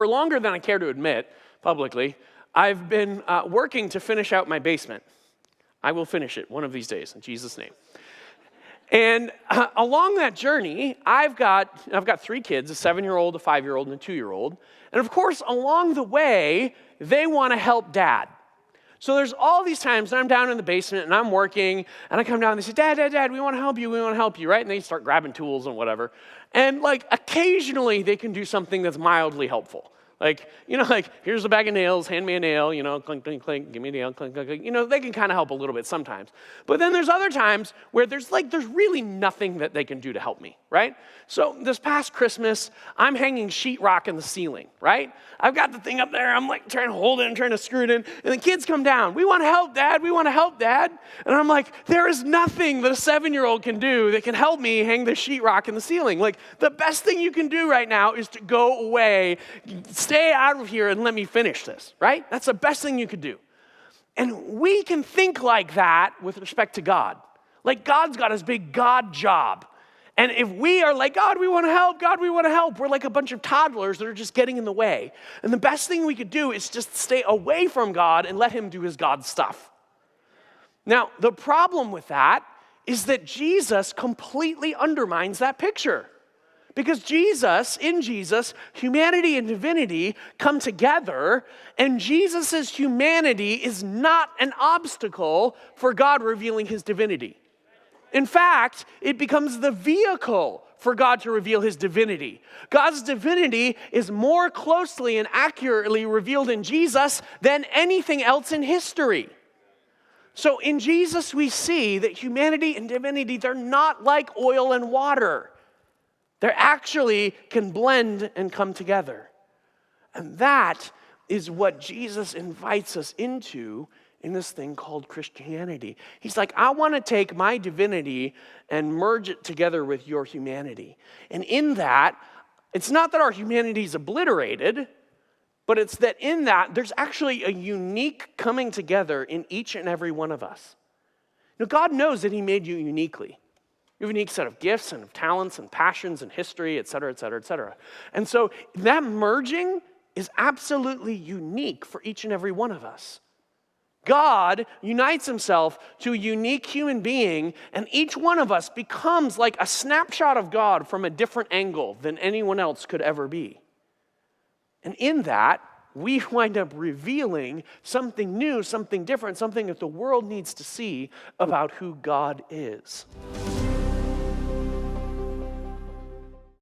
For longer than I care to admit publicly, I've been working to finish out my basement. I will finish it one of these days, in Jesus' name. And along that journey, I've got 3 kids, a 7-year-old, a 5-year-old, and a 2-year-old. And of course, along the way, they want to help Dad. So there's all these times that I'm down in the basement and I'm working, and I come down and they say, Dad, we want to help you, right? And they start grabbing tools and whatever. And like occasionally they can do something that's mildly helpful. Like, here's a bag of nails, hand me a nail, clink, clink, clink, give me a nail, clink, clink, clink. They can kind of help a little bit sometimes. But then there's other times where there's really nothing that they can do to help me, right? So this past Christmas, I'm hanging sheetrock in the ceiling, right? I've got the thing up there, I'm like trying to hold it and trying to screw it in, and the kids come down. We want to help, Dad, we want to help, Dad. And I'm like, there is nothing that a 7-year-old can do that can help me hang the sheetrock in the ceiling. Like, the best thing you can do right now is to go away, stay out of here and let me finish this, right? That's the best thing you could do. And we can think like that with respect to God. Like God's got his big God job. And if we are like, God, we want to help, God, we want to help, we're like a bunch of toddlers that are just getting in the way. And the best thing we could do is just stay away from God and let him do his God stuff. Now, the problem with that is that Jesus completely undermines that picture. Because in Jesus, humanity and divinity come together, and Jesus' humanity is not an obstacle for God revealing his divinity. In fact, it becomes the vehicle for God to reveal his divinity. God's divinity is more closely and accurately revealed in Jesus than anything else in history. So in Jesus, we see that humanity and divinity, they're not like oil and water. They actually can blend and come together. And that is what Jesus invites us into in this thing called Christianity. He's like, I want to take my divinity and merge it together with your humanity. And in that, it's not that our humanity is obliterated, but it's that in that, there's actually a unique coming together in each and every one of us. God knows that he made you uniquely. You have a unique set of gifts and of talents and passions and history, et cetera, et cetera, et cetera. And so that merging is absolutely unique for each and every one of us. God unites himself to a unique human being, and each one of us becomes like a snapshot of God from a different angle than anyone else could ever be. And in that, we wind up revealing something new, something different, something that the world needs to see about who God is.